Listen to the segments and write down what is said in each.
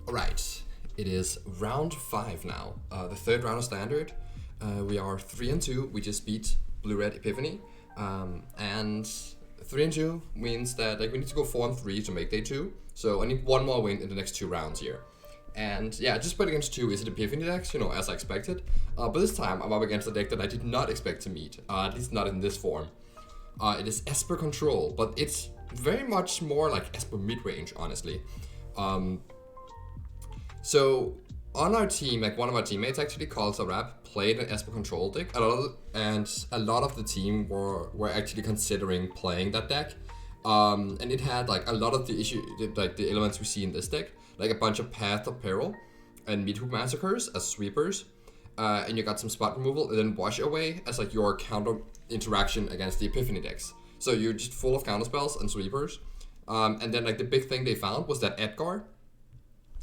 Alright, it is round 5 now, the third round of Standard. We are 3-2, we just beat Blue-Red Epiphany, and 3-2 means that we need to go 4-3 to make day 2, so I need one more win in the next 2 rounds here. And yeah, I just played against 2 Is It Epiphany decks, as I expected, but this time I'm up against a deck that I did not expect to meet, at least not in this form. It is Esper Control, but it's very much more like Esper mid-range, honestly. So on our team, one of our teammates actually, called Sarab, played an Esper Control deck, and a lot of the team were actually considering playing that deck. And it had a lot of the elements we see in this deck, like a bunch of Path of Peril and Midhook Massacres as sweepers, and you got some spot removal and then Wash Away as your counter interaction against the Epiphany decks. So you're just full of counter spells and sweepers. And then the big thing they found was that Edgar,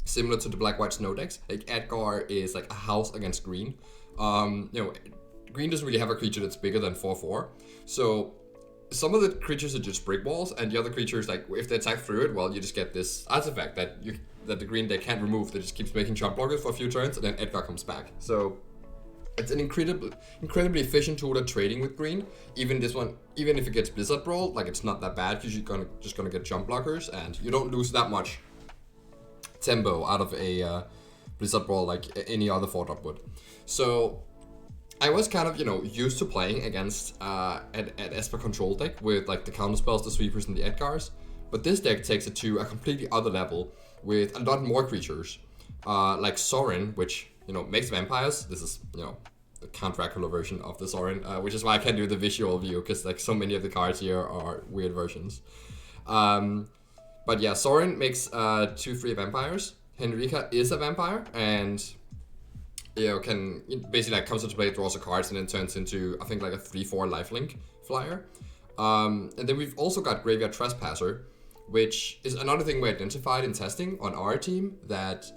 similar to the black-white snow decks, Edgar is a house against green. Green doesn't really have a creature that's bigger than 4/4, so some of the creatures are just brick walls, and the other creatures, if they attack through it, well, you just get this artifact that the green deck can't remove, that just keeps making jump blockers for a few turns, and then Edgar comes back. So it's an incredibly efficient tool at trading with green. Even if it gets Blizzard Brawl, it's not that bad, because you're just gonna get jump blockers, and you don't lose that much tempo out of a Blizzard Brawl like any other 4-drop would. So I was kind of, used to playing against an Esper Control deck with the counter spells, the sweepers, and the Edgars. But this deck takes it to a completely other level with a lot more creatures, like Sorin, which makes vampires. This is the Count Dracula version of the Sorin, which is why I can't do the visual view, because so many of the cards here are weird versions. But yeah, Sorin makes 2/3 vampires. Henrika is a vampire, and can basically comes into play, draws a cards, and then turns into, I think, a 3/4 lifelink flyer. And then we've also got Graveyard Trespasser, which is another thing we identified in testing on our team, that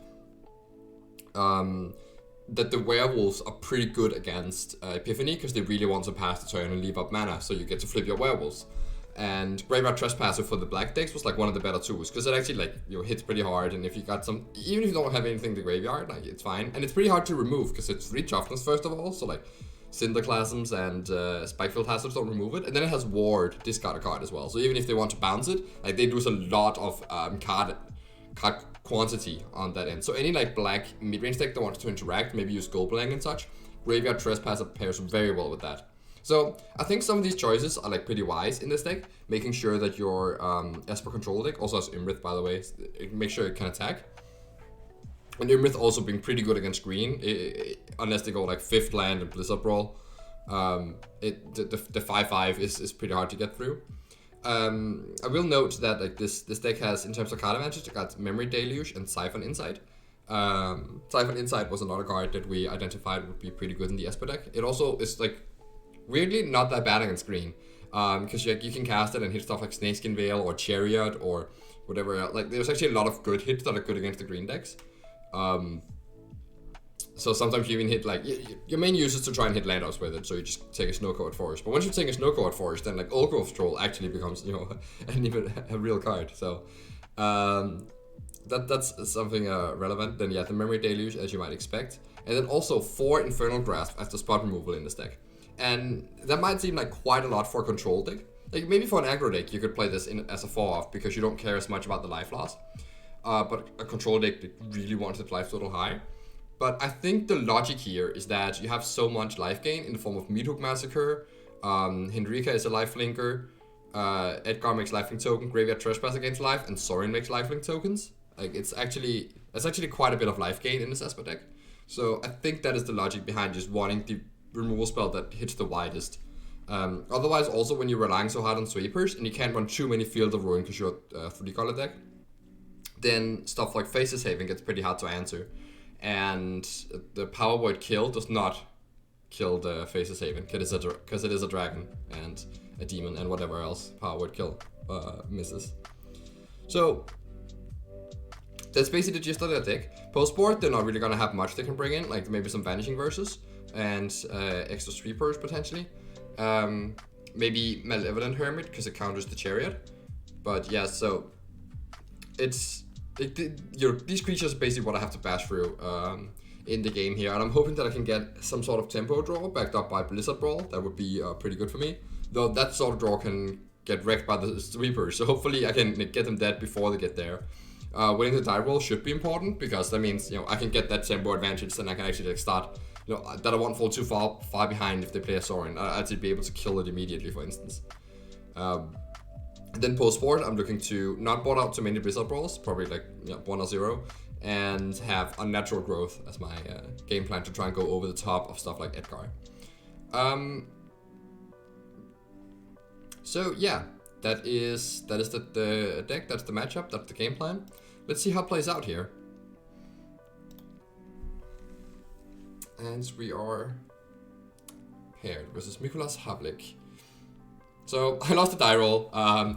the werewolves are pretty good against Epiphany, because they really want to pass the turn and leave up mana, so you get to flip your werewolves. And Graveyard Trespasser for the black decks was one of the better tools, because it actually hits pretty hard, and if you got some, even if you don't have anything in the graveyard, it's fine. And it's pretty hard to remove, because it's 3 toughness first of all, so Cinderclasms and Spikefield Hazards don't remove it, and then it has Ward, discard a card as well. So even if they want to bounce it, they lose a lot of card quantity on that end. So any black mid-range deck that wants to interact, maybe use Goldblang and such, Graveyard Trespasser pairs very well with that. So I think some of these choices are pretty wise in this deck, making sure that your Esper Control deck also has Imrith, by the way, make sure it can attack. And Imrith also being pretty good against green, unless they go 5th land and Blizzard Brawl. The 5/5 is pretty hard to get through. I will note that this deck has, in terms of card advantage, it got Memory Deluge and Siphon Insight. Siphon Insight was another card that we identified would be pretty good in the Esper deck. It also is weirdly not that bad against green, because you can cast it and hit stuff like Snakeskin Veil or Chariot or whatever else. There's actually a lot of good hits that are good against the green decks. So sometimes you even hit your main use is to try and hit landhouse with it, so you just take a Snow Covered Forest. But once you take a Snow Covered Forest, then Old Growth Troll actually becomes a real card. So that's something relevant. Then yeah, the Memory Deluge, as you might expect, and then also 4 Infernal Grasp as the spot removal in this deck. And that might seem quite a lot for a control deck. Maybe for an aggro deck, you could play this as a 4-off, because you don't care as much about the life loss. But a control deck that really wants its life total high. But I think the logic here is that you have so much life gain in the form of Midhook Massacre, Henrika is a lifelinker, Edgar makes lifelink token, Graveyard Trespass against life, and Sorin makes lifelink tokens. It's actually quite a bit of life gain in this Esper deck. So I think that is the logic behind just wanting the removal spell that hits the widest. Otherwise, also when you're relying so hard on sweepers and you can't run too many Field of Ruin because you're a 3-color deck, then stuff like Faces Haven gets pretty hard to answer. And the Power Word Kill does not kill the Faces Haven, because it is a dragon and a demon and whatever else Power Word Kill misses. So that's basically the gist of that deck. Post-board, they're not really going to have much they can bring in, maybe some Vanishing Verses and extra sweepers potentially. Maybe Malevolent Hermit, because it counters the Chariot. But yeah, so it's these creatures are basically what I have to bash through in the game here, and I'm hoping that I can get some sort of tempo draw backed up by Blizzard Brawl. That would be pretty good for me, though that sort of draw can get wrecked by the sweepers, so hopefully I can get them dead before they get there. Winning the die roll should be important, because that means, I can get that tempo advantage, then I can actually start, that I won't fall too far behind if they play a Sorin. I'd actually be able to kill it immediately, for instance. Then post-board, I'm looking to not board out too many Blizzard Brawls, probably 1 or 0, and have unnatural growth as my game plan to try and go over the top of stuff like Edgar. So yeah, that is the deck, that's the matchup, that's the game plan. Let's see how it plays out here. And we are paired versus Mikulas Havlik. So I lost the die roll,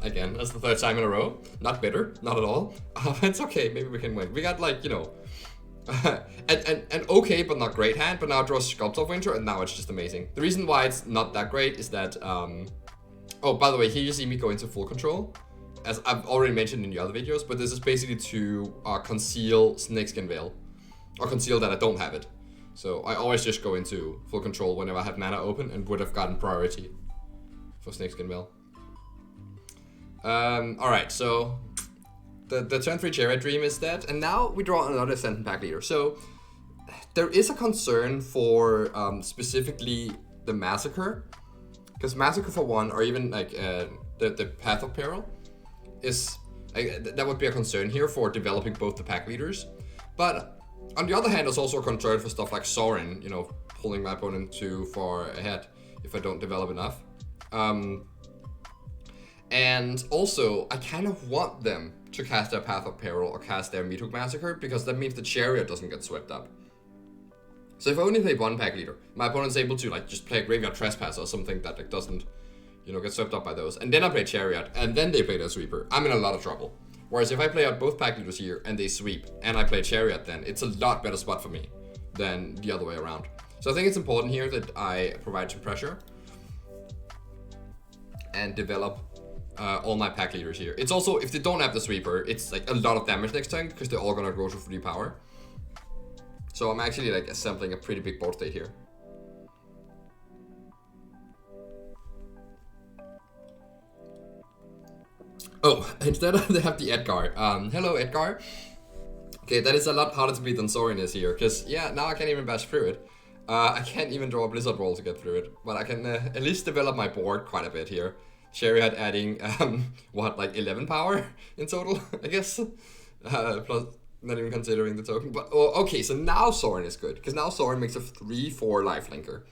again, that's the 3rd time in a row. Not bitter, not at all. It's okay, maybe we can win. We got an okay but not great hand, but now it draws Sculpt of Winter, and now it's just amazing. The reason why it's not that great is that, oh, by the way, here you see me go into full control, as I've already mentioned in the other videos, but this is basically to conceal Snakeskin Veil, or conceal that I don't have it. So I always just go into full control whenever I have mana open, and would have gotten priority for Snakeskin Veil. Alright, so the turn 3 Chariot Dream is dead, and now we draw another Ascendant Pack Leader. So there is a concern for specifically the Massacre, because Massacre for 1, or even the Path of Peril, is that would be a concern here for developing both the pack leaders. But on the other hand, there's also a concern for stuff like Sorin, pulling my opponent too far ahead if I don't develop enough. And also, I kind of want them to cast their Path of Peril or cast their Meathook Massacre, because that means the Chariot doesn't get swept up. So if I only play one pack leader, my opponent's able to just play a Graveyard Trespass or something that doesn't, get swept up by those. And then I play Chariot, and then they play their Sweeper. I'm in a lot of trouble. Whereas if I play out both pack leaders here and they sweep, and I play Chariot, then it's a lot better spot for me than the other way around. So I think it's important here that I provide some pressure and develop all my pack leaders here. It's also, if they don't have the Sweeper, it's a lot of damage next turn, because they're all gonna go to 3 power. So I'm actually assembling a pretty big board state here. Oh, instead they have the Edgar. Hello Edgar. Okay, that is a lot harder to beat than Sorin is here, because now I can't even bash through it. I can't even draw a Blizzard Roll to get through it, but I can at least develop my board quite a bit here. Chariot adding, 11 power in total, I guess? Plus, not even considering the token, but okay, so now Sorin is good, because now Sorin makes a 3/4 lifelinker.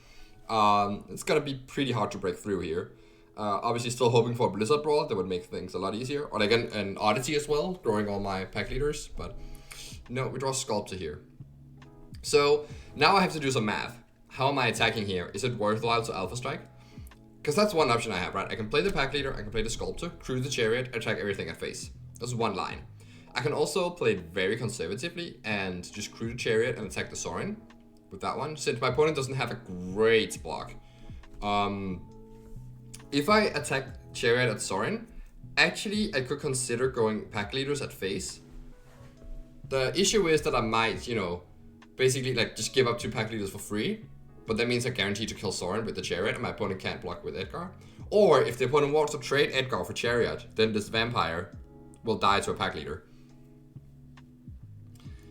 It's gonna be pretty hard to break through here. Obviously still hoping for a Blizzard Brawl that would make things a lot easier, or an Oddity as well, drawing all my pack leaders, but no, we draw Sculptor here. So now I have to do some math. How am I attacking here? Is it worthwhile to Alpha Strike? Because that's one option I have, right? I can play the pack leader, I can play the Sculptor, crew the Chariot, attack everything at face. That's one line. I can also play it very conservatively and just crew the Chariot and attack the Sorin with that one, since my opponent doesn't have a great block. If I attack Chariot at Sorin, actually I could consider going pack leaders at face. The issue is that I might, basically just give up 2 pack leaders for free, but that means I guarantee to kill Sorin with the Chariot and my opponent can't block with Edgar. Or if the opponent wants to trade Edgar for Chariot, then this Vampire will die to a pack leader.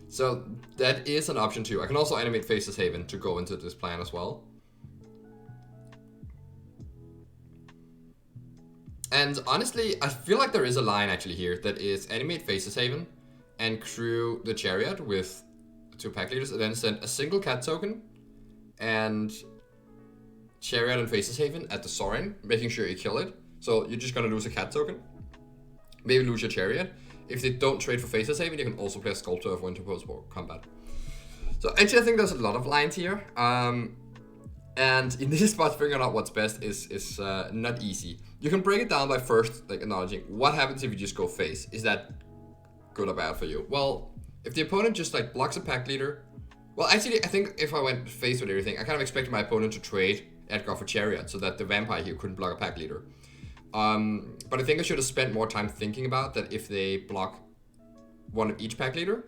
So that is an option too. I can also animate Faceless Haven to go into this plan as well. And honestly, I feel like there is a line actually here that is animate Faceless Haven and crew the Chariot with 2 pack leaders, and then send a single cat token and Chariot and Faceless Haven at the Sorin, making sure you kill it. So you're just gonna lose a cat token, maybe lose your Chariot. If they don't trade for Faceless Haven, you can also play a Sculptor of Winter post-war combat. So actually I think there's a lot of lines here. And in this spot, figuring out what's best is not easy. You can break it down by first acknowledging what happens if you just go face. Is that good or bad for you? Well, if the opponent just blocks a pack leader, well actually I think if I went face with everything, I kind of expected my opponent to trade Edgar for Chariot so that the Vampire here couldn't block a pack leader. But I think I should have spent more time thinking about that if they block one of each pack leader.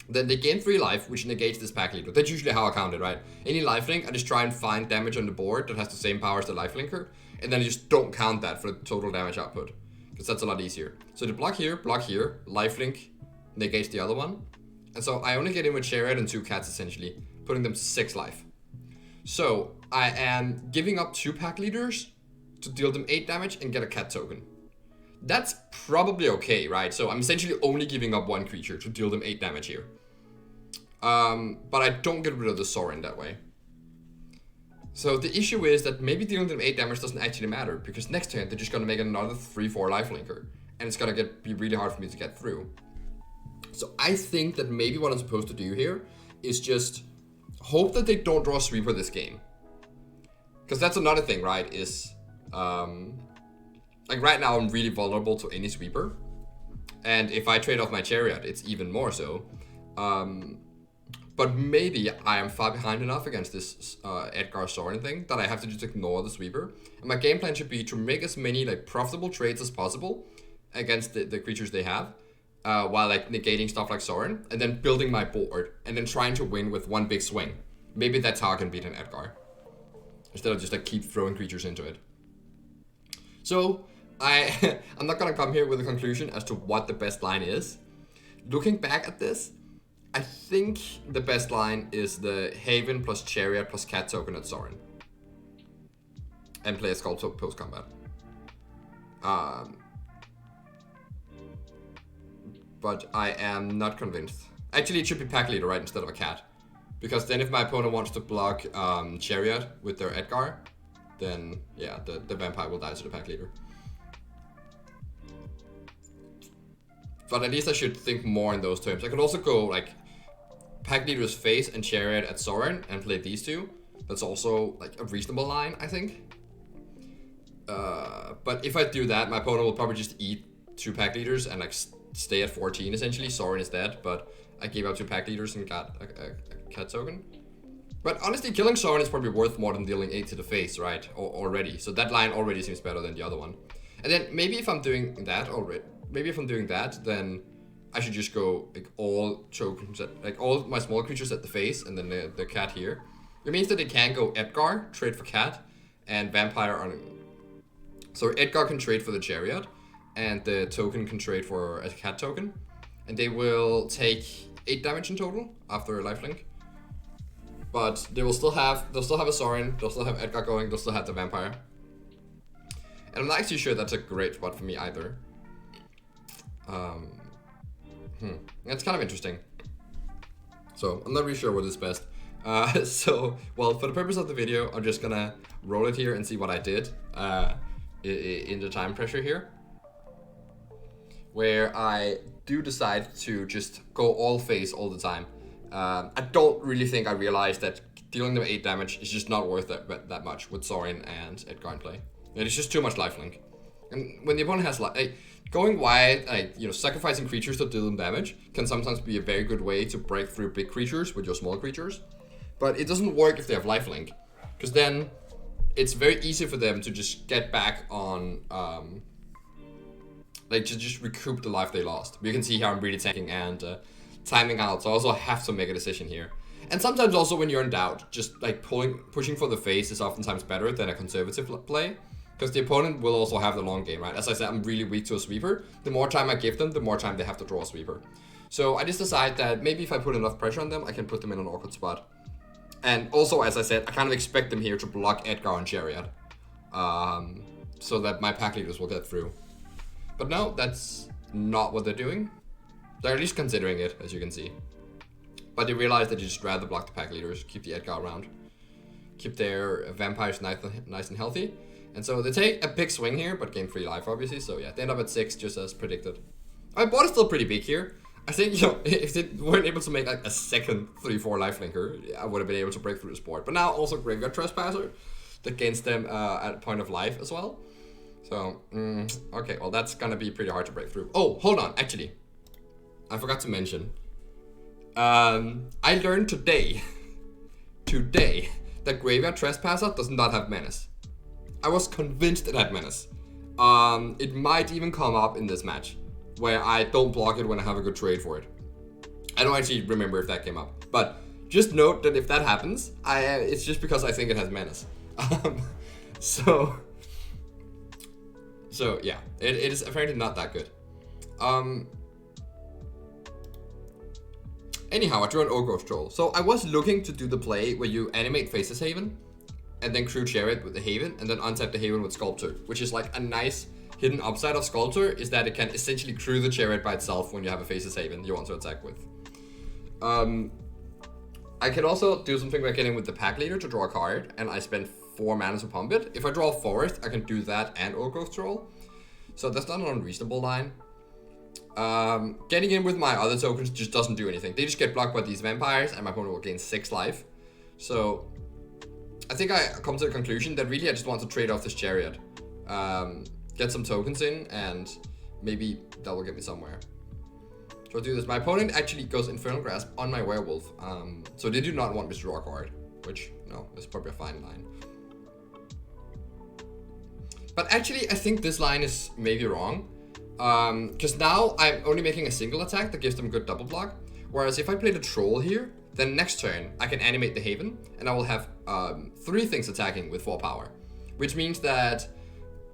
Then they gain 3 life, which negates this pack leader. That's usually how I count it, right? Any lifelink, I just try and find damage on the board that has the same power as the lifelinker, and then I just don't count that for the total damage output, because that's a lot easier. So the block here, lifelink negates the other one. And so I only get in with Chariot and 2 cats essentially, putting them to 6 life. So I am giving up 2 pack leaders to deal them 8 damage and get a cat token. That's probably okay, right? So I'm essentially only giving up 1 creature to deal them 8 damage here. But I don't get rid of the Sorin that way. So the issue is that maybe dealing them 8 damage doesn't actually matter, because next turn they're just gonna make another 3/4 lifelinker, and it's gonna be really hard for me to get through. So I think that maybe what I'm supposed to do here is just hope that they don't draw a sweeper this game. Because that's another thing, right, is like right now I'm really vulnerable to any sweeper. And if I trade off my Chariot, it's even more so. But maybe I am far behind enough against this Edgar Sorin thing that I have to just ignore the sweeper. And my game plan should be to make as many like profitable trades as possible against the creatures they have, while like negating stuff like Sorin, and then building my board, and then trying to win with 1 big swing. Maybe that's how I can beat an Edgar, instead of just like keep throwing creatures into it. So I'm not gonna come here with a conclusion as to what the best line is. Looking back at this, I think the best line is the Haven plus Chariot plus Cat token at Sorin. And play a Sculptor post-combat. But I am not convinced. Actually, it should be Pack Leader, right, instead of a Cat. Because then if my opponent wants to block Chariot with their Edgar, then yeah, the Vampire will die to the Pack Leader. But at least I should think more in those terms. I could also go like Pack Leader's Face and Chariot at Sorin and play these 2. That's also like a reasonable line, I think. But if I do that, my opponent will probably just eat 2 Pack Leaders and like stay at 14 essentially. Sorin is dead, but I gave out 2 Pack Leaders and got a cat token. But honestly, killing Sorin is probably worth more than dealing 8 to the face, right? Already. So that line already seems better than the other one. And then maybe if I'm doing that already, then I should just go like all tokens at, like all my small creatures at the face, and then the cat here. It means that they can go Edgar, trade for cat, and Vampire on. So Edgar can trade for the Chariot, and the token can trade for a cat token, and they will take 8 damage in total after a lifelink. But they'll still have a Sorin, they'll still have Edgar going, they'll still have the Vampire. And I'm not actually sure that's a great spot for me either. That's kind of interesting. So I'm not really sure what is best. So, well, for the purpose of the video, I'm just gonna roll it here and see what I did in the time pressure here. Where I do decide to just go all face all the time. I don't really think I realized that dealing them 8 damage is just not worth that much with Sorin and Edgar in play. It's just too much lifelink. And when the opponent has going wide, sacrificing creatures to deal them damage can sometimes be a very good way to break through big creatures with your small creatures. But it doesn't work if they have lifelink, because then it's very easy for them to just get back on, to just recoup the life they lost. You can see here I'm really tanking and timing out, so I also have to make a decision here. And sometimes also when you're in doubt, just like pushing for the face is oftentimes better than a conservative play. Because the opponent will also have the long game, right? As I said, I'm really weak to a sweeper. The more time I give them, the more time they have to draw a sweeper. So I just decide that maybe if I put enough pressure on them, I can put them in an awkward spot. And also, as I said, I kind of expect them here to block Edgar and Chariot. So that my pack leaders will get through. But no, that's not what they're doing. They're at least considering it, as you can see. But they realize that you just rather block the pack leaders, keep the Edgar around. Keep their vampires nice and healthy. And so they take a big swing here, but gain 3 life, obviously. So yeah, they end up at 6, just as predicted. My board is still pretty big here. I think, if they weren't able to make like a second 3/4 lifelinker, I would have been able to break through this board. But now also Graveyard Trespasser that gains them at a point of life as well. So, okay, well that's gonna be pretty hard to break through. Oh, hold on, actually. I forgot to mention. I learned today, that Graveyard Trespasser does not have Menace. I was convinced it had Menace. It might even come up in this match. where I don't block it when I have a good trade for it. I don't actually remember if that came up, but just note that if that happens, it's just because I think it has menace. So yeah, it is apparently not that good. Anyhow, I drew an Ogre Troll. So I was looking to do the play where you animate Faceless Haven, and then crew Chariot with the Haven, and then untap the Haven with Sculptor, which is like a nice hidden upside of Sculptor, is that it can essentially crew the Chariot by itself when you have a Faceless Haven you want to attack with. I can also do something like getting with the Pack Leader to draw a card, and I spend 4 mana to pump it. If I draw a Forest, I can do that and Ogre Troll. So that's not an unreasonable line. Getting in with my other tokens just doesn't do anything. They just get blocked by these vampires, and my opponent will gain 6 life. So I think I come to the conclusion that really I just want to trade off this Chariot. Get some tokens in, and maybe that will get me somewhere. So I'll do this. My opponent actually goes Infernal Grasp on my Werewolf. So they do not want me to draw a card, which, no, is probably a fine line. But actually, I think this line is maybe wrong. Because now I'm only making a single attack that gives them good double block. Whereas if I play the Troll here, then next turn I can animate the Haven, and I will have 3 things attacking with 4 power. Which means that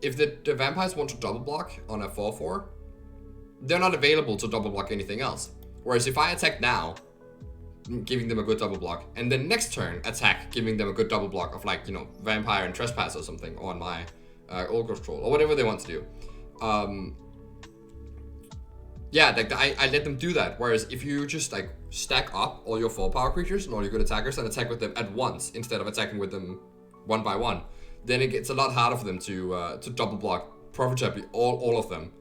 if the vampires want to double block on a 4/4, they're not available to double block anything else. Whereas if I attack now, giving them a good double block, and then next turn attack, giving them a good double block of, like, you know, Vampire and Trespass or something on my Ogre Troll, or whatever they want to do. Yeah, like I let them do that. Whereas if you just like stack up all your 4 power creatures and all your good attackers and attack with them at once instead of attacking with them one by one, then it gets a lot harder for them to double block profitably all of them,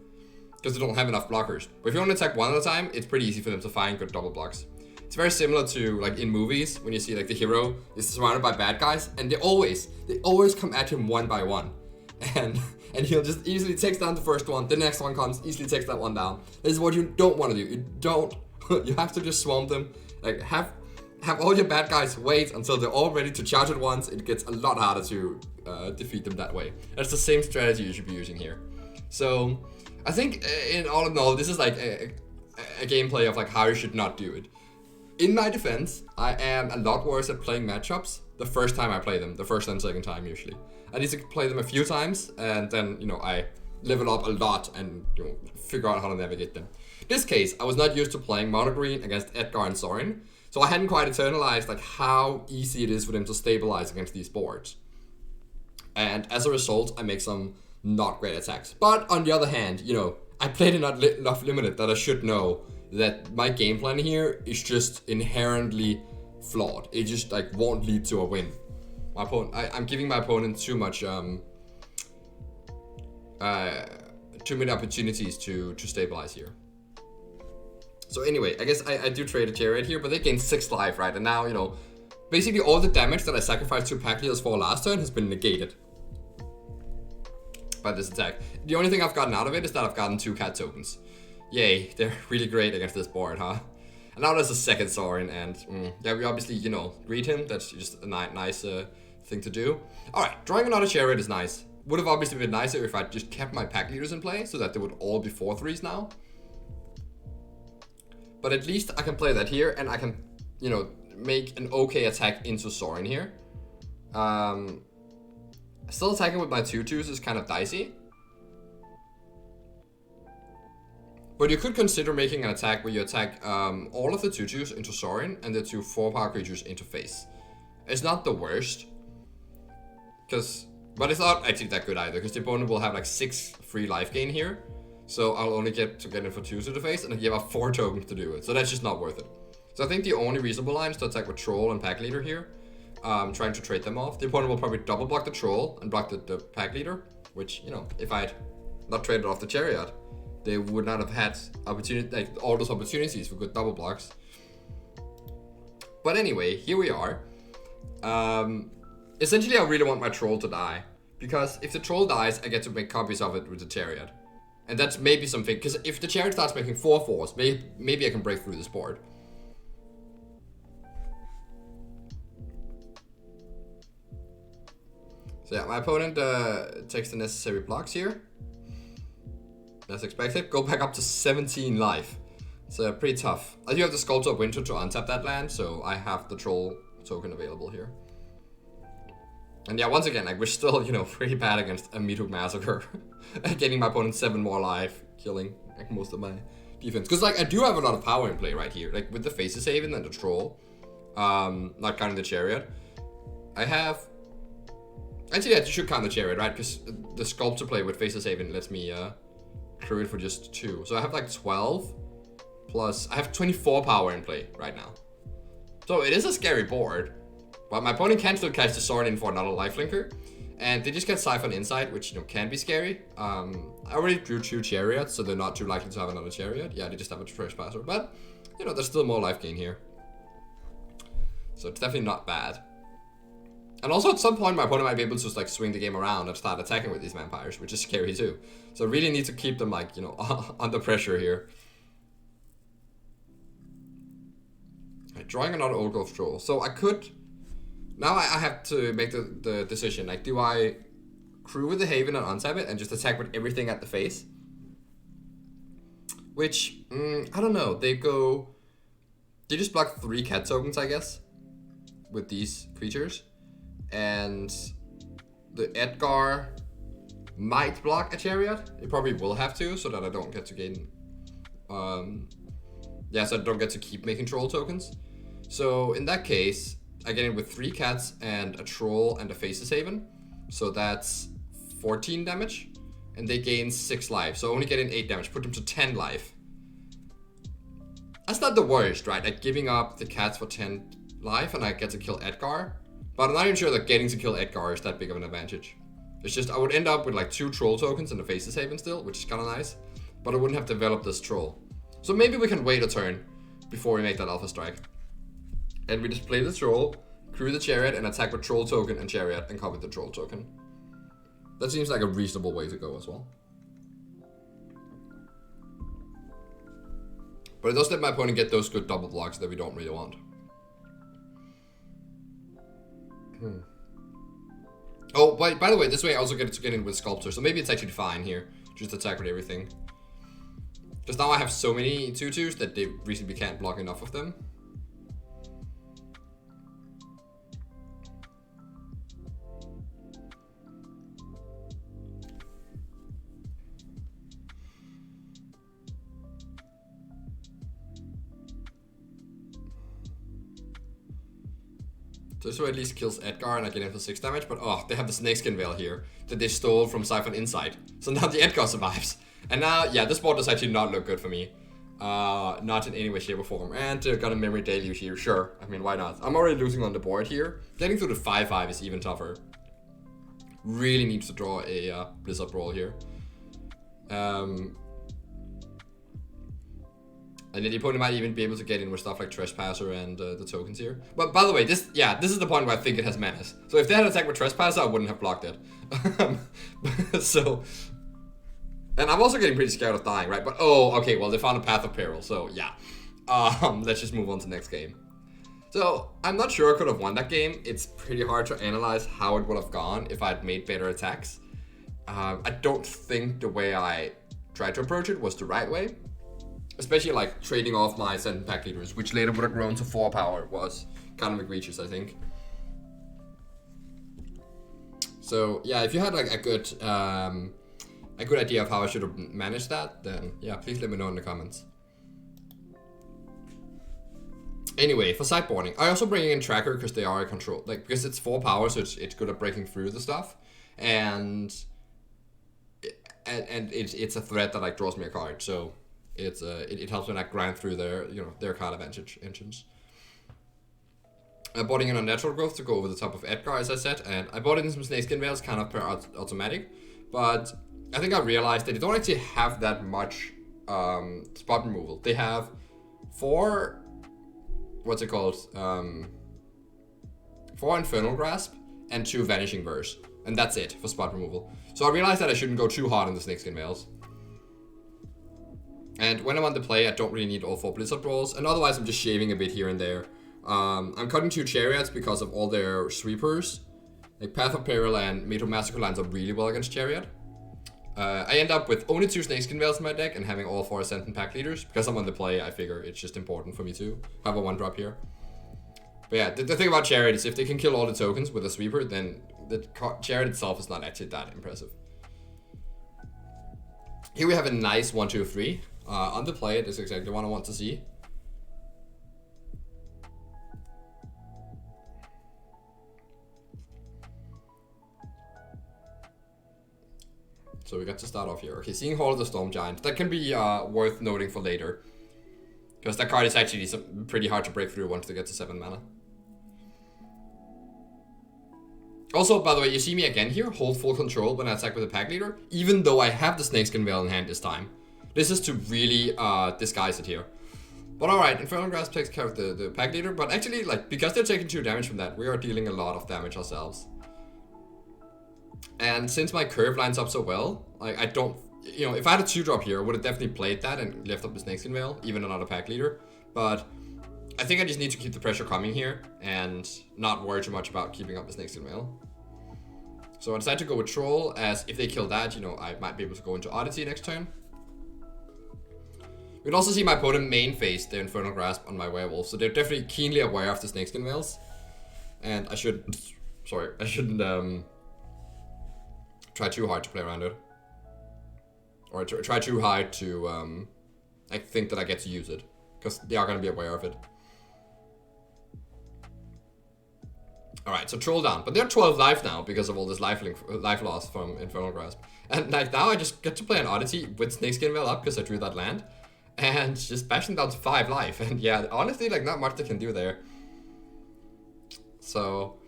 because they don't have enough blockers. But if you only attack one at a time, it's pretty easy for them to find good double blocks. It's very similar to like in movies when you see like the hero is surrounded by bad guys, and they always come at him one by one, and he'll just easily takes down the first one. The next one comes, easily takes that one down. This is what you don't want to do. You have to just swamp them. Like have all your bad guys wait until they're all ready to charge at once. It gets a lot harder to defeat them that way. That's the same strategy you should be using here. So I think in all, this is like a gameplay of like how you should not do it. In my defense, I am a lot worse at playing matchups the first time I play them, the first and second time usually. I need to play them a few times, and then, you know, I level up a lot and, you know, figure out how to navigate them. This case, I was not used to playing mono green against Edgar and Sorin, so I hadn't quite internalized like how easy it is for them to stabilize against these boards. And as a result, I make some not great attacks. But on the other hand, you know, I played enough limited that I should know that my game plan here is just inherently flawed. It just like won't lead to a win. My opponent, I'm giving my opponent too much, too many opportunities to stabilize here. So anyway, I guess I do trade a Chariot here, but they gain 6 life, right? And now, you know, basically all the damage that I sacrificed 2 Pack Leaders for last turn has been negated by this attack. The only thing I've gotten out of it is that I've gotten 2 cat tokens. Yay, they're really great against this board, huh? And now there's a second Sorin, and yeah, we obviously, you know, read him. That's just a nice thing to do. Alright, drawing another Chariot is nice. Would have obviously been nicer if I just kept my Pack Leaders in play, so that they would all be 4/3s now. But at least I can play that here, and I can, you know, make an okay attack into Sorin here. Still attacking with my 2/2s is kind of dicey. But you could consider making an attack where you attack all of the 2/2s into Sorin and the 2 4-power creatures into face. It's not the worst, but it's not actually that good either, because the opponent will have like 6 free life gain here. So I'll only get it for 2 to the face, and I give up 4 tokens to do it. So that's just not worth it. So I think the only reasonable line is to attack with Troll and Pack Leader here, trying to trade them off. The opponent will probably double block the Troll and block the Pack Leader, which, you know, if I'd not traded off the Chariot, they would not have had all those opportunities for good double blocks. But anyway, here we are. Essentially, I really want my Troll to die, because if the Troll dies, I get to make copies of it with the Chariot. And that's maybe something, because if the Chariot starts making 4/4s, maybe I can break through this board. So yeah, my opponent takes the necessary blocks here. as expected. Go back up to 17 life. It's pretty tough. I do have the Sculptor of Winter to untap that land, so I have the Troll token available here. And yeah, once again, like, we're still, you know, pretty bad against a Meathook Massacre. Getting my opponent 7 more life, killing like most of my defense. Because like I do have a lot of power in play right here. Like with the Faces Haven and the Troll, not counting the Chariot. I have... Actually, I should count the Chariot, right? Because the Sculptor play with Faces Haven lets me crew it for just 2. So I have like 12 plus... I have 24 power in play right now. So it is a scary board. But my opponent can still catch the Sword in for another lifelinker. And they just get Siphon Insight, which, you know, can be scary. I already drew 2 Chariots, so they're not too likely to have another Chariot. Yeah, they just have a Trespasser. But, you know, there's still more life gain here. So it's definitely not bad. And also at some point my opponent might be able to just like swing the game around and start attacking with these vampires, which is scary too. So really need to keep them like, you know, under pressure here. Right, drawing another Old Growth Troll. So I could... Now I have to make the decision. Like, do I crew with the Haven and untap it and just attack with everything at the face? Which, I don't know. They just block 3 cat tokens, I guess, with these creatures. And the Edgar might block a Chariot. It probably will have to, so that I don't get to gain... yeah, so I don't get to keep making Troll tokens. So in that case... I get in with 3 cats and a Troll and a Faces Haven. So that's 14 damage. And they gain 6 life. So only getting 8 damage. Put them to 10 life. That's not the worst, right? Like giving up the cats for 10 life and I get to kill Edgar. But I'm not even sure that getting to kill Edgar is that big of an advantage. It's just I would end up with like 2 Troll tokens and a Faces Haven still, which is kind of nice. But I wouldn't have developed this Troll. So maybe we can wait a turn before we make that Alpha Strike. And we just play the Troll, crew the Chariot, and attack with Troll token and Chariot and copy the Troll token. That seems like a reasonable way to go as well. But it does let my opponent get those good double blocks that we don't really want. Oh, by the way, this way I also get to get in with Sculptor, so maybe it's actually fine here. Just attack with everything. Because now I have so many 2/2s that they reasonably can't block enough of them. So this way at least kills Edgar and I get in for 6 damage, but oh, they have the Snakeskin Veil here that they stole from Siphon Insight. So now the Edgar survives. And now, yeah, this board does actually not look good for me. Not in any way, shape, or form. And got a Memory Deluge here, sure. I mean, why not? I'm already losing on the board here. Getting through the 5/5 is even tougher. Really needs to draw a Blizzard Brawl here. And then the opponent might even be able to get in with stuff like Trespasser and the tokens here. But by the way, this is the point where I think it has menace. So if they had attacked with Trespasser, I wouldn't have blocked it. So, and I'm also getting pretty scared of dying, right? But oh, okay, well they found a Path of Peril, so yeah. Let's just move on to the next game. So I'm not sure I could have won that game. It's pretty hard to analyze how it would have gone if I'd made better attacks. I don't think the way I tried to approach it was the right way. Especially like trading off my Ascendant Pack Leaders, which later would have grown to 4 power, was kind of egregious, I think. So yeah, if you had like a good idea of how I should have managed that, then yeah, please let me know in the comments. Anyway, for sideboarding, I also bring in Tracker because they are a control, like because it's 4 power, so it's good at breaking through the stuff, and it's a threat that like draws me a card, so. It helps me like grind through their card advantage engines. I bought in a Natural Growth to go over the top of Edgar, as I said, and I bought in some Snakeskin Veils kind of per automatic, but I think I realized that they don't actually have that much spot removal. They have 4, what's it called, 4 Infernal Grasp and 2 Vanishing Verse, and that's it for spot removal. So I realized that I shouldn't go too hard on the Snakeskin Veils. And when I'm on the play, I don't really need all 4 Blizzard Brawls, and otherwise I'm just shaving a bit here and there. I'm cutting 2 Chariots because of all their sweepers. Like Path of Peril and Meathook Massacre lands are really well against Chariot. I end up with only 2 Snakeskin Veils in my deck and having all 4 Ascendant Pack Leaders. Because I'm on the play, I figure it's just important for me to have a 1-drop here. But yeah, the thing about Chariot is if they can kill all the tokens with a Sweeper, then the Chariot itself is not actually that impressive. Here we have a nice 1-2-3. On the play, it is exactly what I want to see. So we got to start off here. Okay, seeing Hall of the Storm Giant. That can be worth noting for later. Because that card is actually pretty hard to break through once they get to 7 mana. Also, by the way, you see me again here, hold full control when I attack with a Pack Leader, even though I have the Snakeskin Veil in hand this time. This is to really disguise it here. But alright, Infernal Grasp takes care of the Pack Leader, but actually, like, because they're taking 2 damage from that, we are dealing a lot of damage ourselves. And since my curve lines up so well, like, I don't, you know, if I had a 2-drop here, I would have definitely played that and left up the Snakeskin Veil, even another Pack Leader. But I think I just need to keep the pressure coming here and not worry too much about keeping up the Snakeskin Veil. So I decided to go with Troll, as if they kill that, you know, I might be able to go into Oddity next turn. You can also see my opponent main phase their Infernal Grasp on my Werewolf, so they're definitely keenly aware of the Snakeskin Veils. And I shouldn't try too hard to play around it. Or try too hard to I think that I get to use it, because they are going to be aware of it. Alright, so Troll down. But they're 12 life now because of all this life loss from Infernal Grasp. And like now I just get to play an Oddity with Snakeskin Veil up because I drew that land. And just bash them down to 5 life. And yeah, honestly, like not much they can do there. So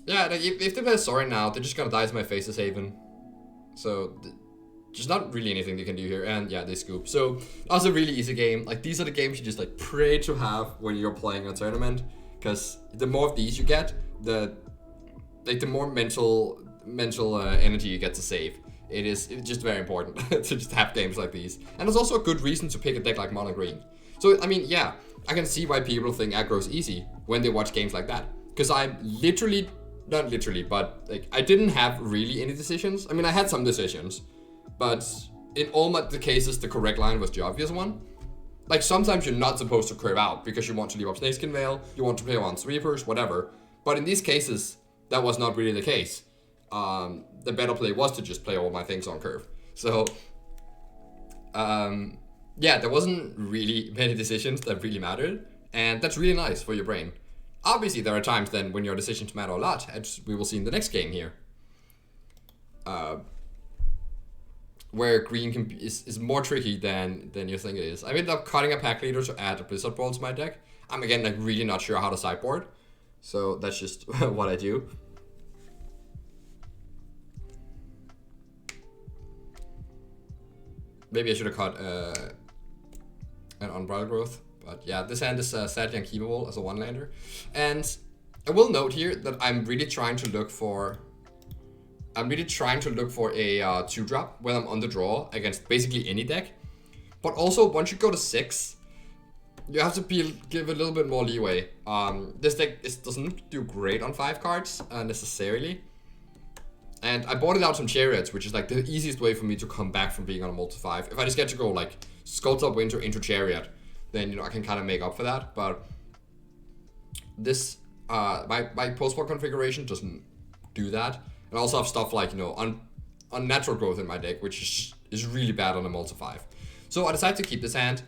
yeah, like, if they play Sorin now, they're just gonna die to my Faceless Haven. So just not really anything they can do here. And yeah, they scoop. So that was a really easy game. Like these are the games you just like pray to have when you're playing a tournament. Because the more of these you get, the more mental energy you get to save. It's just very important to just have games like these. And it's also a good reason to pick a deck like Mono Green. So, I mean, yeah, I can see why people think aggro is easy when they watch games like that. Because I'm literally, not literally, but like I didn't have really any decisions. I mean, I had some decisions, but in all the cases, the correct line was the obvious one. Like, sometimes you're not supposed to curve out because you want to leave up Snakeskin Veil, you want to play on Sweepers, whatever. But in these cases, that was not really the case. The better play was to just play all my things on curve. So, yeah, there wasn't really many decisions that really mattered. And that's really nice for your brain. Obviously, there are times then when your decisions matter a lot, as we will see in the next game here. Where green is more tricky than you think it is. I ended up cutting a Pack Leader to add a Blizzard Brawl to my deck. I'm again like really not sure how to sideboard, so that's just what I do. Maybe I should have cut an Unbridled Growth, but yeah, this hand is sadly unkeepable as a 1-lander. And I will note here that I'm really trying to look for a 2-drop when I'm on the draw against basically any deck. But also, once you go to 6, you have to give a little bit more leeway. This deck doesn't do great on 5 cards necessarily. And I bought it out some Chariots, which is like the easiest way for me to come back from being on a multi-5. If I just get to go like Sculpt Up Winter into Chariot, then, you know, I can kind of make up for that. But this, my post-war configuration doesn't do that. And I also have stuff like, you know, unnatural growth in my deck, which is really bad on a multi-5. So I decided to keep this hand.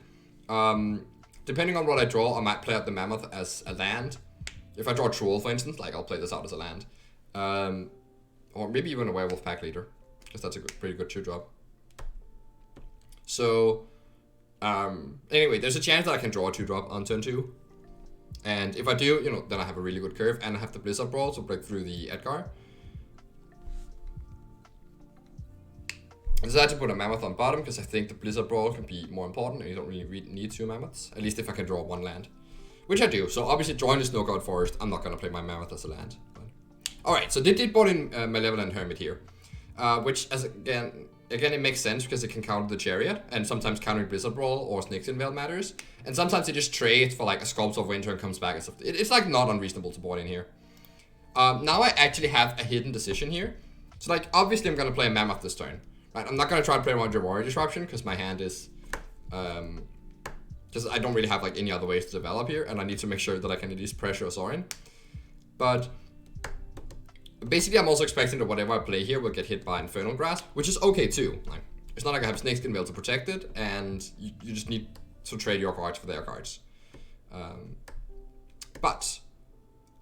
Depending on what I draw, I might play out the Mammoth as a land. If I draw Troll, for instance, like I'll play this out as a land. Or maybe even a Werewolf Pack Leader, because that's a pretty good 2-drop. So, anyway, there's a chance that I can draw a 2-drop on turn 2. And if I do, you know, then I have a really good curve, and I have the Blizzard Brawl to break through the Edgar. I decided to put a Mammoth on bottom because I think the Blizzard Brawl can be more important and you don't really need 2 Mammoths. At least if I can draw 1 land. Which I do. So obviously drawing the Snow God Forest, I'm not going to play my Mammoth as a land. Alright, so they did put in Malevolent Hermit here. Which, as again, it makes sense because it can counter the Chariot. And sometimes countering Blizzard Brawl or Snakeskin Veil matters. And sometimes it just trades for like a Sculpt of Winter and comes back and stuff. It's like not unreasonable to board in here. Now I actually have a hidden decision here. So like, obviously I'm gonna play a Mammoth this turn. Right? I'm not gonna try to play around Jawari Disruption because my hand is, just I don't really have like any other ways to develop here, and I need to make sure that I can at least pressure Azorin. But basically, I'm also expecting that whatever I play here will get hit by Infernal Grasp, which is okay too. Like, it's not like I have Snakeskin Veil to protect it, and you just need to trade your cards for their cards. But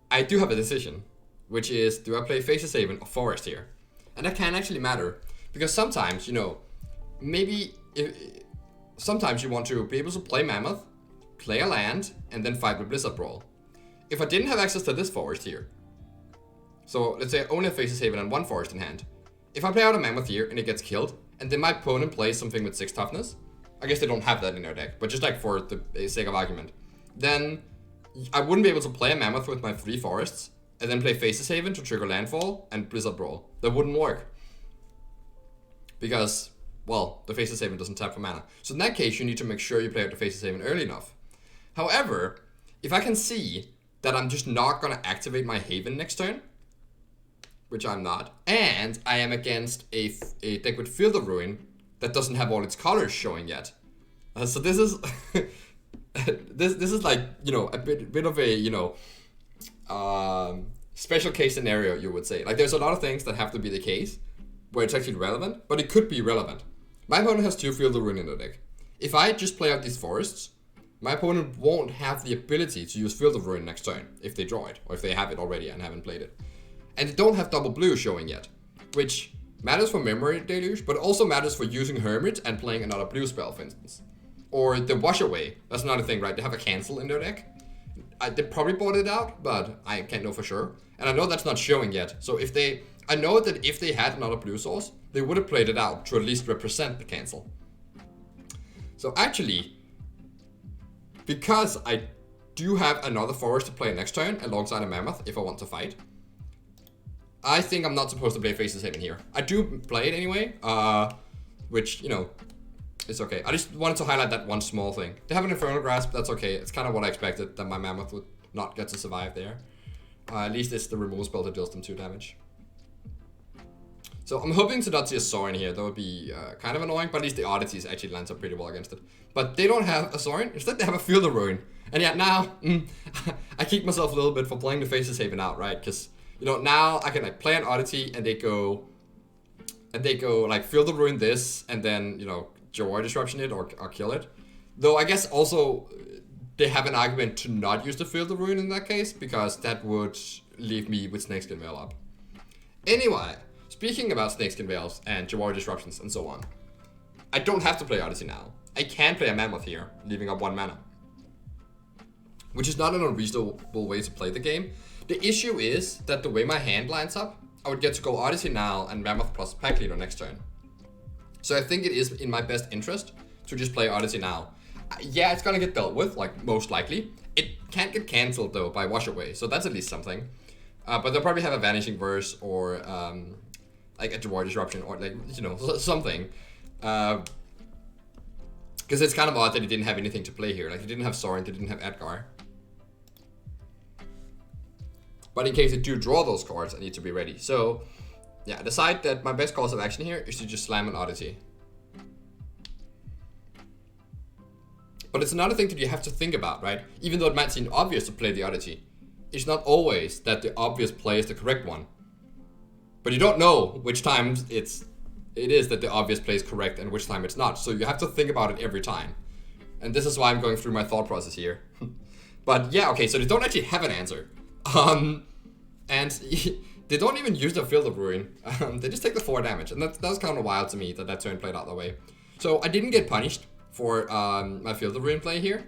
I do have a decision, which is, do I play Faceless Haven or Forest here? And that can actually matter, because sometimes, you know, maybe sometimes you want to be able to play Mammoth, play a land, and then fight with Blizzard Brawl. If I didn't have access to this forest here, so let's say I only have Faceless Haven and one forest in hand. If I play out a Mammoth here and it gets killed, and then my opponent plays something with 6 toughness, I guess they don't have that in their deck, but just like for the sake of argument, then I wouldn't be able to play a Mammoth with my 3 forests, and then play Faceless Haven to trigger landfall and Blizzard Brawl. That wouldn't work. Because, well, the Faceless Haven doesn't tap for mana. So in that case, you need to make sure you play out the Faceless Haven early enough. However, if I can see that I'm just not going to activate my Haven next turn, which I'm not, and I am against a deck with Field of Ruin that doesn't have all its colors showing yet. So this is this is like, you know, a bit of a, you know, special case scenario, you would say. Like, there's a lot of things that have to be the case where it's actually relevant, but it could be relevant. My opponent has 2 Field of Ruin in their deck. If I just play out these forests, my opponent won't have the ability to use Field of Ruin next turn if they draw it, or if they have it already and haven't played it. And they don't have double blue showing yet, which matters for Memory Deluge, but also matters for using Hermit and playing another blue spell, for instance. Or the Wash Away, that's another thing, right? They have a cancel in their deck. They probably bought it out, but I can't know for sure. And I know that's not showing yet, so I know that if they had another blue source, they would have played it out to at least represent the cancel. So actually, because I do have another forest to play next turn alongside a Mammoth if I want to fight, I think I'm not supposed to play Faceless Haven here. I do play it anyway, which, you know, it's okay. I just wanted to highlight that one small thing. They have an Infernal Grasp, that's okay. It's kind of what I expected, that my Mammoth would not get to survive there. At least it's the removal spell that deals them 2 damage. So I'm hoping to not see a Sorin here. That would be kind of annoying, but at least the Oddities actually lines up pretty well against it. But they don't have a Sorin. Instead, they have a Field of Ruin. And yet now, I kick myself a little bit for playing the Faceless Haven out, right? Because, you know, now I can like play an Oddity and they go like Field of Ruin this, and then, you know, Jawari Disruption it or kill it. Though I guess also they have an argument to not use the Field of Ruin in that case, because that would leave me with Snakeskin Veil up. Anyway, speaking about Snakeskin Veils and Jawari Disruptions and so on, I don't have to play Odyssey now. I can play a Mammoth here, leaving up 1 mana. Which is not an unreasonable way to play the game. The issue is that the way my hand lines up, I would get to go Odyssey now and Mammoth plus Pack Leader next turn. So I think it is in my best interest to just play Odyssey now. Yeah, it's gonna get dealt with, like, most likely. It can't get cancelled, though, by Wash Away, so that's at least something. But they'll probably have a Vanishing Verse or, like, a Jawari Disruption or, like, you know, something. Because it's kind of odd that he didn't have anything to play here. Like, he didn't have Sorin, he didn't have Edgar. But in case they do draw those cards, I need to be ready. So, yeah, decide that my best course of action here is to just slam an Oddity. But it's another thing that you have to think about, right? Even though it might seem obvious to play the Oddity, it's not always that the obvious play is the correct one. But you don't know which times it is that the obvious play is correct and which time it's not. So you have to think about it every time. And this is why I'm going through my thought process here. But yeah, okay, so they don't actually have an answer. And they don't even use their Field of Ruin. They just take the 4 damage. And that was kind of wild to me that turn played out that way. So I didn't get punished for my Field of Ruin play here.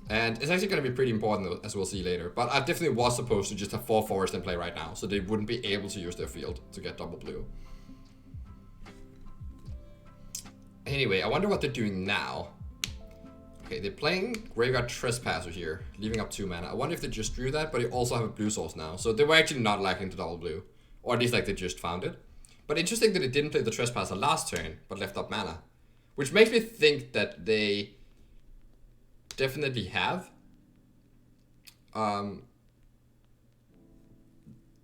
And it's actually going to be pretty important, as we'll see later. But I definitely was supposed to just have 4 forests in play right now, so they wouldn't be able to use their field to get double blue. Anyway, I wonder what they're doing now. Okay, they're playing Graveyard Trespasser here, leaving up 2 mana. I wonder if they just drew that, but they also have a blue source now. So they were actually not lacking to double blue. Or at least like they just found it. But interesting that they didn't play the Trespasser last turn, but left up mana. Which makes me think that they definitely have. That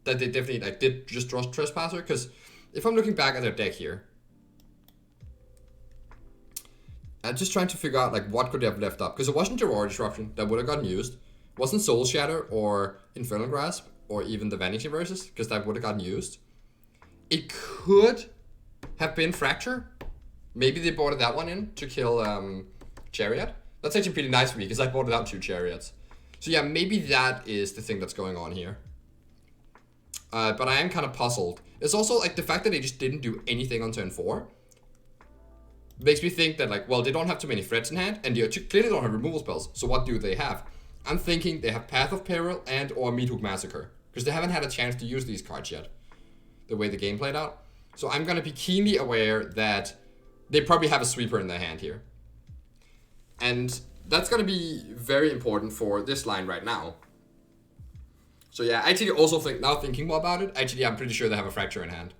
they definitely like did just draw Trespasser, because if I'm looking back at their deck here, I'm just trying to figure out like what could they have left up, because it wasn't Aurora Disruption that would have gotten used, it wasn't Soul Shatter or Infernal Grasp or even the Vanity Versus, because that would have gotten used. It could have been Fracture. Maybe they boarded that one in to kill Chariot. That's actually pretty nice for me because I boarded out 2 Chariots. So yeah, maybe that is the thing that's going on here. But I am kind of puzzled. It's also like the fact that they just didn't do anything on turn 4 makes me think that like, well, they don't have too many threats in hand and they clearly don't have removal spells. So what do they have? I'm thinking they have Path of Peril and or Meathook Massacre, because they haven't had a chance to use these cards yet, the way the game played out. So I'm going to be keenly aware that they probably have a sweeper in their hand here. And that's going to be very important for this line right now. So yeah, actually also think, now thinking more about it, actually I'm pretty sure they have a Fracture in hand.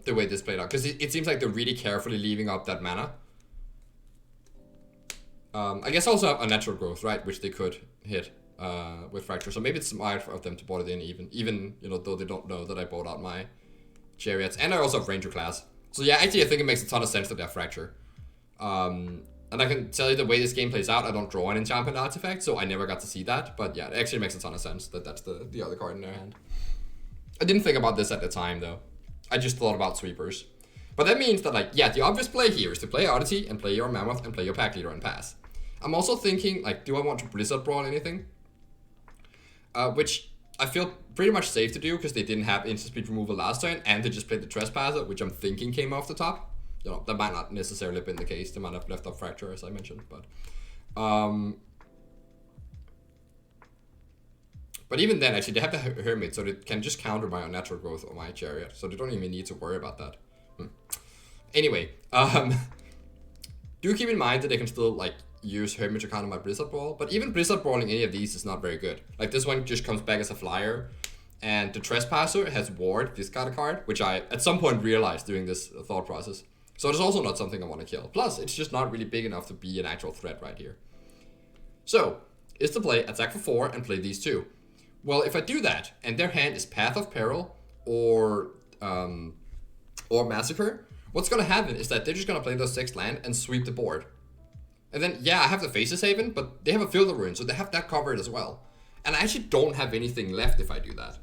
The way this played out, because it seems like they're really carefully leaving up that mana. I guess also a Natural Growth, right, which they could hit with Fracture. So maybe it's smart of them to board it in even you know, though they don't know that I bought out my Chariots. And I also have Ranger Class. So yeah, actually I think it makes a ton of sense that they have Fracture. And I can tell you the way this game plays out, I don't draw an enchantment artifact, so I never got to see that. But yeah, it actually makes a ton of sense that that's the other card in their hand. I didn't think about this at the time though. I just thought about sweepers. But that means that like, yeah, the obvious play here is to play Oddity and play your Mammoth and play your Pack Leader and pass. I'm also thinking like, do I want to Blizzard Brawl anything? Which I feel pretty much safe to do because they didn't have instant speed removal last turn and they just played the Trespasser, which I'm thinking came off the top. You know, that might not necessarily have been the case. They might have left up Fracture, as I mentioned, but even then, actually, they have the Hermit, so they can just counter my Unnatural Growth or my Chariot, so they don't even need to worry about that. Anyway, do keep in mind that they can still, like, use Hermit to counter my Blizzard Brawl, but even Blizzard Brawling any of these is not very good. Like, this one just comes back as a flyer, and the Trespasser has Ward, discard a card, which I, at some point, realized during this thought process. So it's also not something I want to kill. Plus, it's just not really big enough to be an actual threat right here. So, is to play attack for 4 and play these 2. Well, if I do that, and their hand is Path of Peril or Massacre, what's going to happen is that they're just going to play those 6 land and sweep the board. And then, yeah, I have the Faces Haven, but they have a Field of Ruin, so they have that covered as well. And I actually don't have anything left if I do that.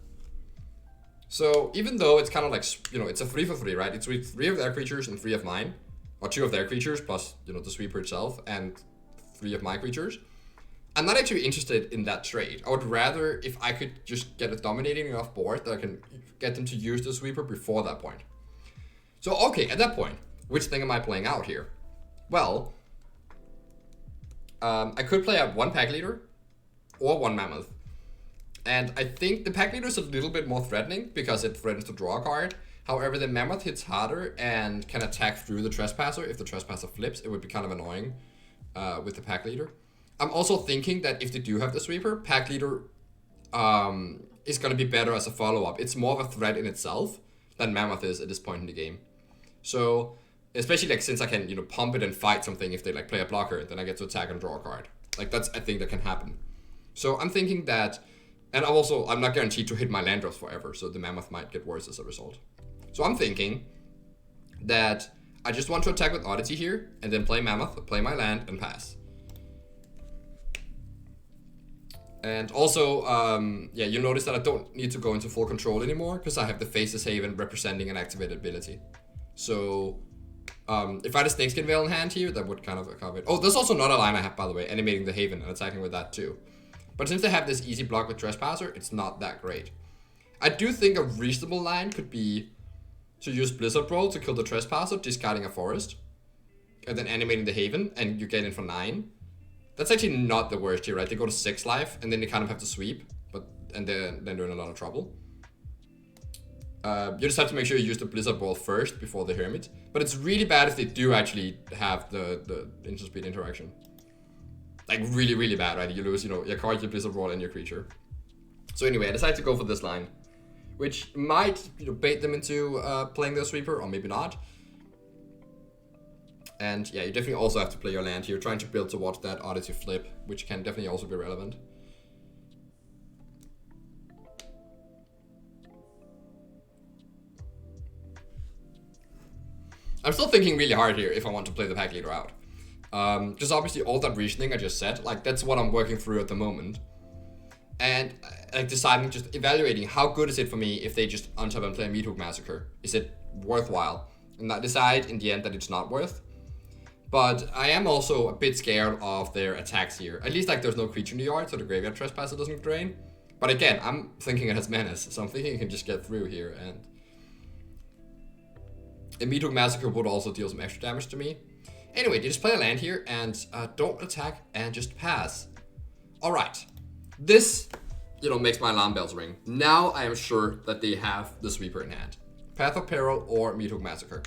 So, even though it's kind of like, you know, it's a 3 for 3, right? It's 3 of their creatures and 3 of mine. Or 2 of their creatures, plus, you know, the sweeper itself, and 3 of my creatures. I'm not actually interested in that trade. I would rather if I could just get a dominating enough board that I can get them to use the sweeper before that point. So, okay, at that point, which thing am I playing out here? Well, I could play out 1 Pack Leader or 1 Mammoth. And I think the Pack Leader is a little bit more threatening because it threatens to draw a card. However, the Mammoth hits harder and can attack through the Trespasser. If the Trespasser flips, it would be kind of annoying with the Pack Leader. I'm also thinking that if they do have the sweeper, Pack Leader is going to be better as a follow-up. It's more of a threat in itself than Mammoth is at this point in the game. So, especially like since I can, you know, pump it and fight something if they like play a blocker, then I get to attack and draw a card. Like that's a thing that can happen. So I'm thinking that, and I'm not guaranteed to hit my land drops forever, so the Mammoth might get worse as a result. So I'm thinking that I just want to attack with Oddity here, and then play Mammoth, play my land, and pass. And also, yeah, you notice that I don't need to go into full control anymore, because I have the Faces Haven representing an activated ability. So, if I had a Snakeskin Veil in hand here, that would kind of cover it. Oh, there's also another line I have, by the way, animating the Haven and attacking with that too. But since they have this easy block with Trespasser, it's not that great. I do think a reasonable line could be to use Blizzard Brawl to kill the Trespasser, discarding a forest, and then animating the Haven, and you get in for 9. That's actually not the worst here, right? They go to 6 life, and then they kind of have to sweep, and then they're in a lot of trouble. You just have to make sure you use the Blizzard Brawl first before the Hermit. But it's really bad if they do actually have the instant speed interaction. Like really, really bad, right? You lose, you know, your card, your Blizzard Brawl, and your creature. So anyway, I decided to go for this line, which might, you know, bait them into playing their sweeper, or maybe not. And yeah, you definitely also have to play your land here, trying to build towards that Oddity flip, which can definitely also be relevant. I'm still thinking really hard here if I want to play the pack leader out. Just obviously all that reasoning I just said, like that's what I'm working through at the moment. And like deciding, just evaluating how good is it for me if they just untap and play a Meathook Massacre. Is it worthwhile? And I decide in the end that it's not worth. But I am also a bit scared of their attacks here. At least like there's no creature in the yard, so the Graveyard Trespasser doesn't drain. But again, I'm thinking it has Menace, so I'm thinking it can just get through here. And a Meathook Massacre would also deal some extra damage to me. Anyway, they just play a land here and don't attack and just pass. Alright. This, makes my alarm bells ring. Now I am sure that they have the Sweeper in hand. Path of Peril or Meathook Massacre.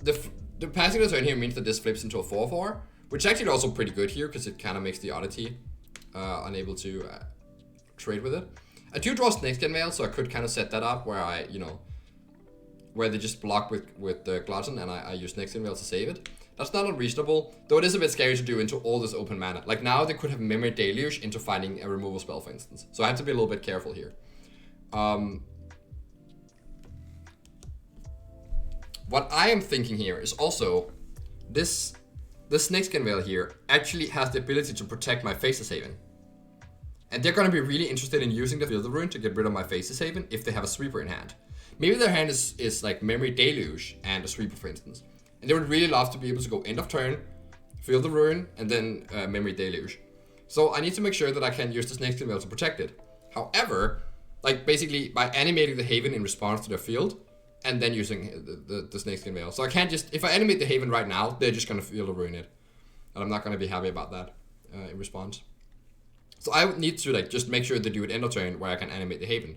The passing the turn here means that this flips into a 4/4, which is actually also pretty good here because it kind of makes the Oddity unable to trade with it. I do draw Snakeskin Mail, so I could kind of set that up where I, where they just block with the Glutton and I use Snakeskin Mail to save it. That's not unreasonable, though it is a bit scary to do into all this open mana. Like now they could have Memory Deluge into finding a removal spell, for instance. So I have to be a little bit careful here. What I am thinking here is also the Snakeskin Veil here actually has the ability to protect my Faceless Haven. And they're going to be really interested in using the Field of Ruin to get rid of my Faceless Haven if they have a Sweeper in hand. Maybe their hand is like Memory Deluge and a Sweeper, for instance. And they would really love to be able to go end of turn, Field of Ruin, and then Memory Deluge. So I need to make sure that I can use the Snakeskin Veil to protect it. However, like basically by animating the Haven in response to their field, and then using the Snakeskin Veil. So I can't just, if I animate the Haven right now, they're just going to Field of Ruin it. And I'm not going to be happy about that in response. So I would need to like just make sure they do it end of turn where I can animate the Haven.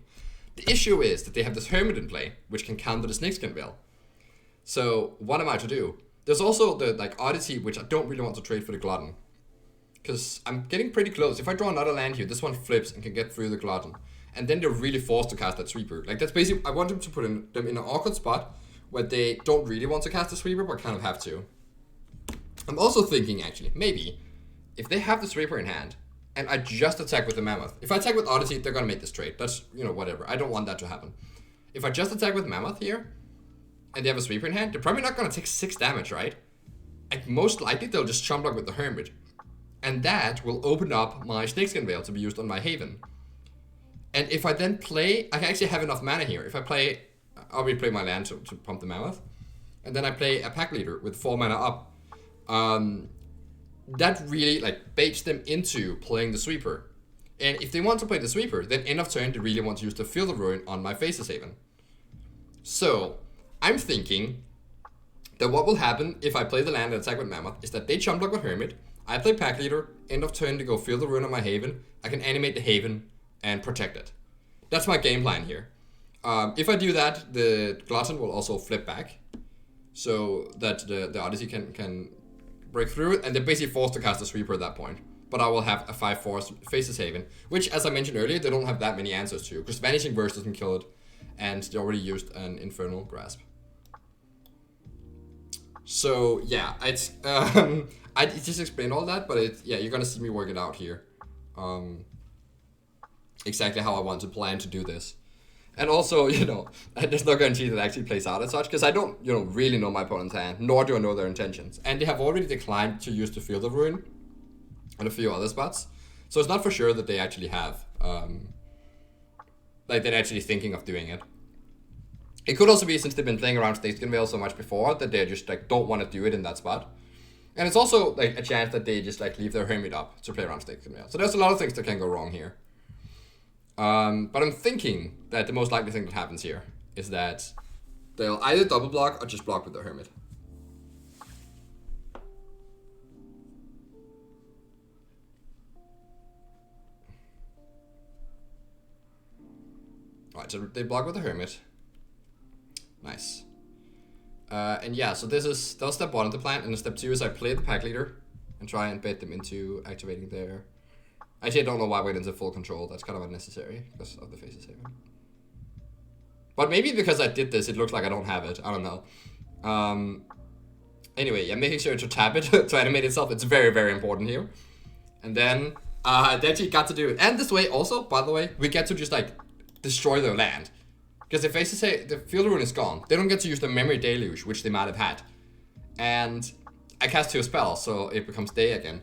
The issue is that they have this Hermit in play, which can counter the Snakeskin Veil. So what am I to do? There's also the like Oddity, which I don't really want to trade for the Glutton. Because I'm getting pretty close. If I draw another land here, this one flips and can get through the Glutton. And then they're really forced to cast that Sweeper. Like that's basically, I want them to put them in an awkward spot where they don't really want to cast the Sweeper, but kind of have to. I'm also thinking actually, maybe, if they have the Sweeper in hand, and I just attack with the Mammoth. If I attack with Oddity, they're gonna make this trade. That's, whatever. I don't want that to happen. If I just attack with Mammoth here, and they have a Sweeper in hand, they're probably not gonna take 6 damage, right? Like most likely they'll just chump block with the Hermit. And that will open up my Snakeskin Veil to be used on my Haven. And if I then play, I can actually have enough mana here. If I play, I'll replay my land to pump the Mammoth. And then I play a Pack Leader with 4 mana up. That really like baits them into playing the Sweeper. And if they want to play the Sweeper, then end of turn they really want to use the Field of Ruin on my Faceless Haven. So I'm thinking that what will happen if I play the land and attack with Mammoth is that they chump block with Hermit, I play Pack Leader, end of turn to go Field of Ruin on my Haven, I can animate the Haven and protect it. That's my game plan here. If I do that, the Glutton will also flip back, so that the Odyssey can break through it, and they're basically forced to cast a Sweeper at that point. But I will have a 5/4 Faceless Haven, which, as I mentioned earlier, they don't have that many answers to, because Vanishing Verse doesn't kill it, and they already used an Infernal Grasp. So yeah, it's I just explained all that, but you're gonna see me work it out here. Exactly how I want to plan to do this. And also, there's no guarantee that it actually plays out as such, because I don't, really know my opponent's hand, nor do I know their intentions. And they have already declined to use the Field of Ruin and a few other spots. So it's not for sure that they actually have, they're actually thinking of doing it. It could also be since they've been playing around Snakeskin Veil so much before that they just don't want to do it in that spot. And it's also a chance that they just leave their Hermit up to play around Snakeskin Veil. So there's a lot of things that can go wrong here. But I'm thinking that the most likely thing that happens here is that they'll either double block or just block with their Hermit. Alright, so they block with the Hermit. Nice. And yeah, so that was step 1 of the plan, and then step 2 is I play the Pack Leader and try and bait them into activating their... Actually, I don't know why I went into full control. That's kind of unnecessary because of the Faceless Haven. But maybe because I did this, it looks like I don't have it. I don't know. Anyway, making sure to tap it to animate itself. It's very, very important here. And then they actually got to do it. And this way also, by the way, we get to just destroy their land. Because if faces say the field rune is gone, they don't get to use the memory deluge, which they might have had. And I cast 2 spells, so it becomes day again.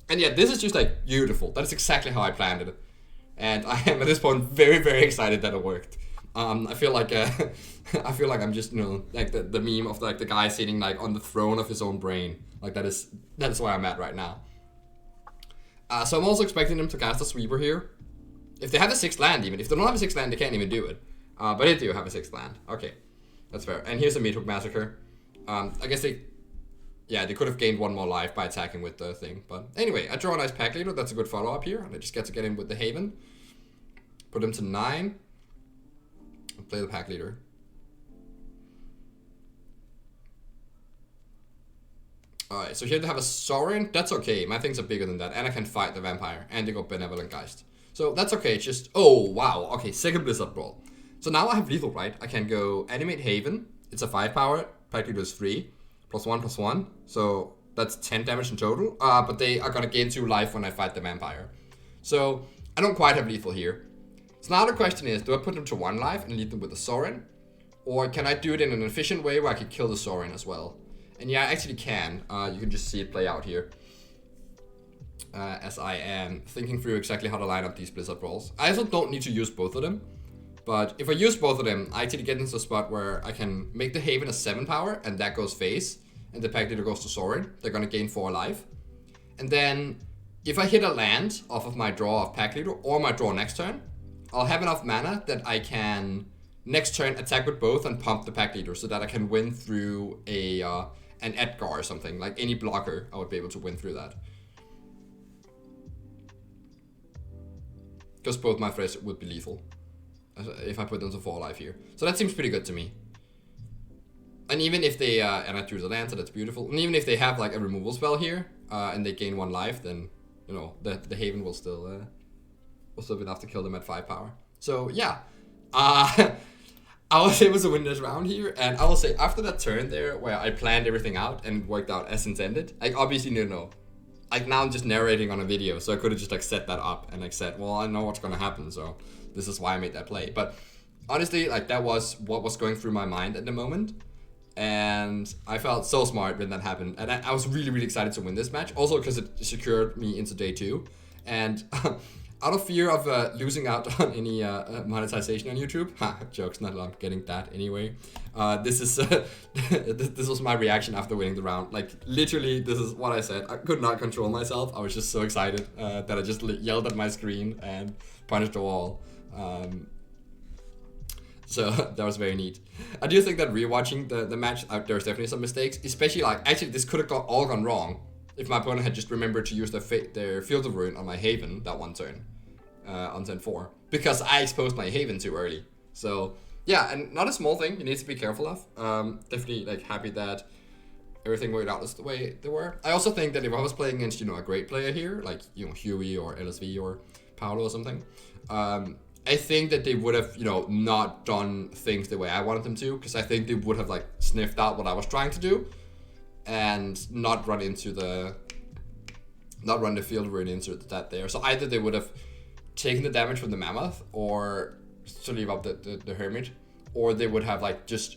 And yeah, this is just like beautiful. That is exactly how I planned it. And I am at this point very, very excited that it worked. I feel like I feel like I'm just, you know, like the meme of like the guy sitting like on the throne of his own brain. Like that's where I'm at right now. So I'm also expecting them to cast a sweeper here. If they have a 6th land even. If they don't have a 6th land, they can't even do it. But they do have a 6th land. Okay, that's fair. And here's a Meathook Massacre. I guess they could have gained 1 more life by attacking with the thing. But anyway, I draw a nice pack leader. That's a good follow-up here. And I just get to get in with the Haven. Put him to 9. And play the pack leader. Alright, so here they have a Sorin. That's okay. My things are bigger than that. And I can fight the Vampire. And they got Benevolent Geist. So that's okay. It's just... Oh, wow. Okay, second Blizzard Brawl. So now I have lethal, right? I can go Animate Haven. It's a 5 power. Pack leader is 3. +1/+1, so that's 10 damage in total. But they are gonna gain 2 life when I fight the Vampire. So I don't quite have lethal here. So now the question is, do I put them to 1 life and lead them with the Sorin? Or can I do it in an efficient way where I can kill the Sorin as well? And yeah, I actually can. You can just see it play out here. As I am thinking through exactly how to line up these Blizzard Brawls. I also don't need to use both of them. But if I use both of them, I actually get into a spot where I can make the Haven a 7 power, and that goes face, and the pack leader goes to Sorin. They're gonna gain 4 life. And then, if I hit a land off of my draw of pack leader, or my draw next turn, I'll have enough mana that I can, next turn, attack with both and pump the pack leader, so that I can win through an Edgar or something. Like any blocker, I would be able to win through that. Because both my threats would be lethal. If I put them to 4 life here. So that seems pretty good to me. And even if they, and I drew the land, so that's beautiful. And even if they have like a removal spell here, and they gain 1 life, then, you know, the Haven will still be enough to kill them at 5 power. So yeah, I was able to win this round here. And I will say, after that turn there, where I planned everything out and it worked out as intended, like obviously you know, like now I'm just narrating on a video, so I could have just like set that up and like said, well, I know what's gonna happen, so this is why I made that play. But honestly, like that was what was going through my mind at the moment. And I felt so smart when that happened. And I was really, really excited to win this match. Also because it secured me into day 2. And out of fear of losing out on any monetization on YouTube, jokes, not that I'm getting that anyway. This is this was my reaction after winning the round. Like literally, this is what I said. I could not control myself. I was just so excited that I just yelled at my screen and punched the wall. So that was very neat. I do think that rewatching the match, there's definitely some mistakes. Especially like, actually this could have all gone wrong if my opponent had just remembered to use their Field of Ruin on my Haven that one turn. On turn 4. Because I exposed my Haven too early. So yeah, and not a small thing you need to be careful of. Definitely like happy that everything worked out as the way they were. I also think that if I was playing against, you know, a great player here, like, you know, Huey or LSV or Paolo or something, I think that they would have, you know, not done things the way I wanted them to, because I think they would have like sniffed out what I was trying to do and not run the Field of Ruin into that there. So either they would have taken the damage from the Mammoth or to leave up the Hermit, or they would have like just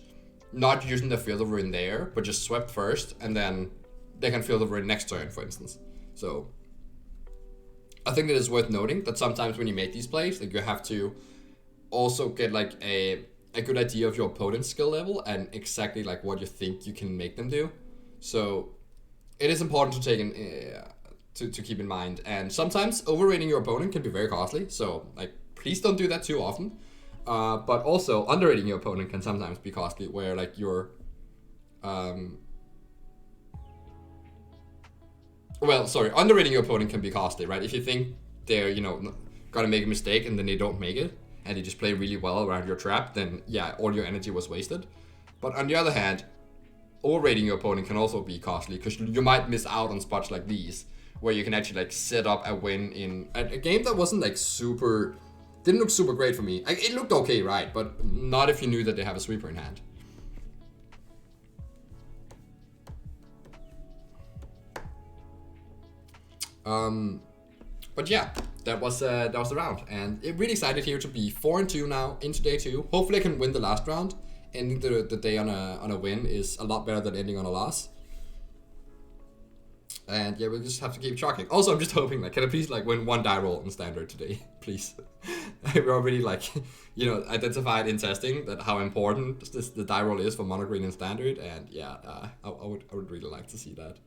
not using the Field of Ruin there, but just swept first, and then they can Field of Ruin next turn, for instance. So I think it is worth noting that sometimes when you make these plays, like you have to also get like a good idea of your opponent's skill level and exactly like what you think you can make them do. So it is important to take to keep in mind. And sometimes overrating your opponent can be very costly. So like, please don't do that too often. But also underrating your opponent can sometimes be costly, where like you're underrating your opponent can be costly, right? If you think they're, you know, gonna make a mistake and then they don't make it, and they just play really well around your trap, then yeah, all your energy was wasted. But on the other hand, overrating your opponent can also be costly, because you might miss out on spots like these, where you can actually like set up a win in a game that wasn't like didn't look super great for me. It looked okay, right? But not if you knew that they have a sweeper in hand. But yeah, that was the round, and it really excited here to be 4-2 now into day 2. Hopefully I can win the last round. Ending the day on a win is a lot better than ending on a loss. And yeah, we'll just have to keep tracking. Also, I'm just hoping, like, can I please like win 1 die roll in standard today, please? We already like, identified in testing that how important the die roll is for mono green in standard, and yeah, I would really like to see that.